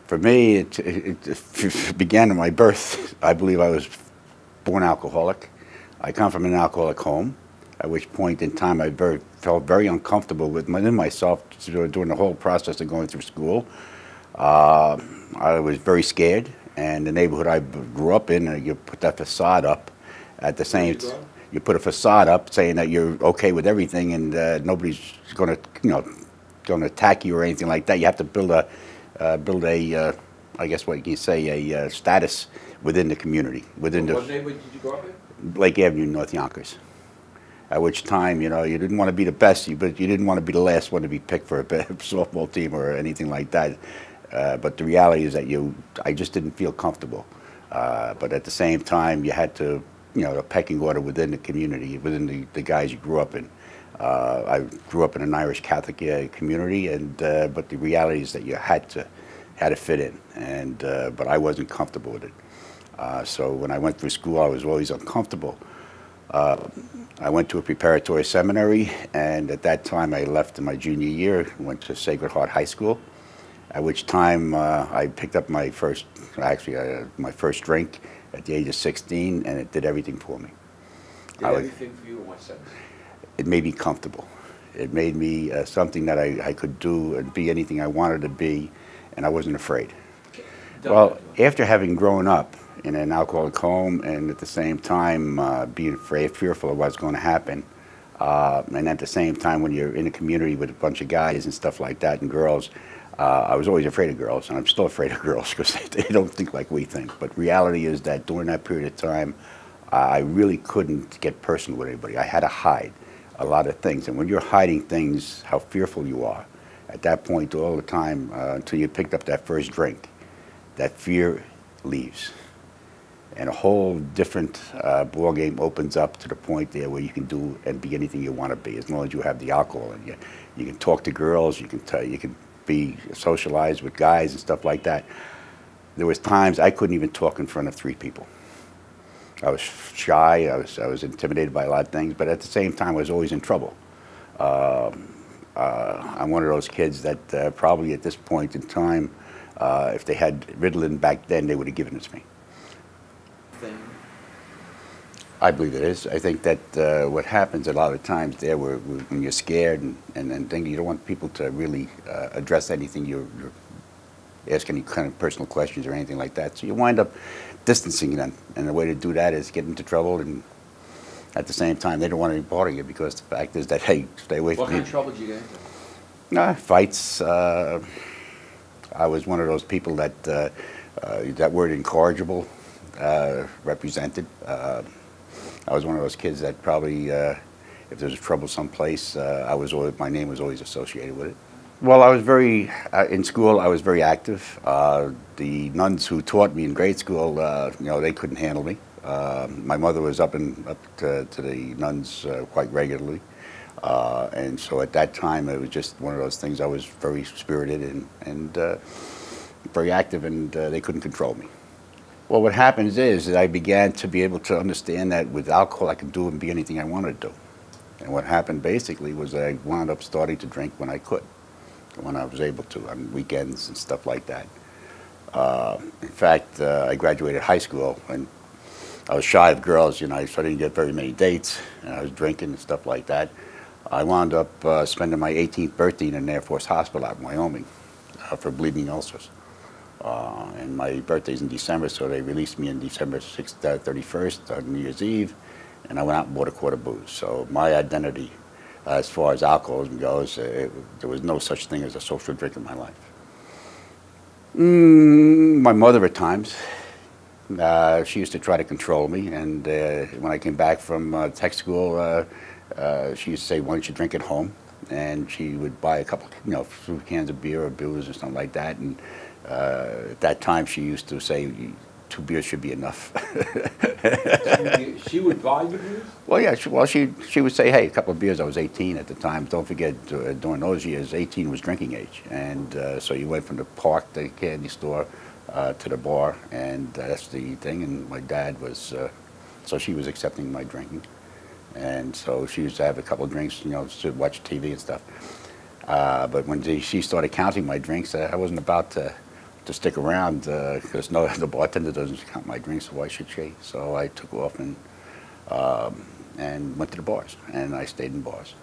For me, it began at my birth. I believe I was born alcoholic. I come from an alcoholic home, at which point in time I felt very uncomfortable within myself during the whole process of going through school. I was very scared, and the neighborhood I grew up in, you put that facade up at the same time. You put a facade up saying that you're okay with everything and nobody's going to, going to attack you or anything like that. You have to build a, I guess what you can say, a status within the community. What neighborhood did you grow up in? Lake Avenue, North Yonkers. At which time, you didn't want to be the best, but you didn't want to be the last one to be picked for a softball team or anything like that. But the reality is that I just didn't feel comfortable. But at the same time, you had to, a pecking order within the community, within the guys you grew up in. I grew up in an Irish Catholic community, but the reality is that you had to fit in, but I wasn't comfortable with it. So when I went through school, I was always uncomfortable. I went to a preparatory seminary, and at that time I left in my junior year, went to Sacred Heart High School, at which time I picked up my first drink at the age of 16, and it did everything for me. Did everything for you in what sense? It made me comfortable. It made me something that I could do and be anything I wanted to be, and I wasn't afraid. Well, after having grown up in an alcoholic home and at the same time being fearful of what's going to happen, and at the same time when you're in a community with a bunch of guys and stuff like that and girls, I was always afraid of girls, and I'm still afraid of girls because they don't think like we think. But reality is that during that period of time, I really couldn't get personal with anybody. I had to hide a lot of things, and when you're hiding things, how fearful you are, at that point all the time until you picked up that first drink, that fear leaves. And a whole different ball game opens up to the point there where you can do and be anything you want to be, as long as you have the alcohol in you. You can talk to girls, you can be socialized with guys and stuff like that. There was times I couldn't even talk in front of 3 people. I was shy, I was intimidated by a lot of things, but at the same time I was always in trouble. I'm one of those kids that probably at this point in time, if they had Ritalin back then, they would have given it to me. I believe it is. I think that what happens a lot of times there, when you're scared and think you don't want people to really address anything, you're ask any kind of personal questions or anything like that. So you wind up distancing them, and the way to do that is get into trouble, and at the same time they don't want to be part of you because the fact is that, hey, stay away from me. What kind of trouble did you get into? Fights. I was one of those people that that word incorrigible represented. I was one of those kids that probably, if there's trouble someplace, my name was always associated with it. Well, I was in school I was very active. The nuns who taught me in grade school, they couldn't handle me. My mother was up to the nuns quite regularly. And so at that time, it was just one of those things. I was very spirited and very active, and they couldn't control me. Well, what happens is that I began to be able to understand that with alcohol I could do and be anything I wanted to do. And what happened basically was that I wound up starting to drink when I could, when I was able to, on weekends and stuff like that. In fact, I graduated high school and I was shy of girls, so I didn't get very many dates, and I was drinking and stuff like that. I wound up spending my 18th birthday in an Air Force hospital out in Wyoming for bleeding ulcers. And my birthday's in December, so they released me on December 31st on New Year's Eve, and I went out and bought a quart of booze. So my identity, as far as alcoholism goes, there was no such thing as a social drink in my life. My mother at times, she used to try to control me, and when I came back from tech school, she used to say, "Why don't you drink at home?" And she would buy a couple, few cans of beer or booze or something like that. And at that time, she used to say, 2 beers should be enough. She would buy you booze? Well, yeah. She would say, "Hey, a couple of beers." I was 18 at the time. Don't forget, during those years, 18 was drinking age, and so you went from the park, the candy store, to the bar, and that's the thing. And my dad was, so she was accepting my drinking. And so she used to have a couple of drinks, to watch TV and stuff. But when she started counting my drinks, I wasn't about to to stick around because no, the bartender doesn't count my drinks, so why should she? So I took off and went to the bars, and I stayed in bars.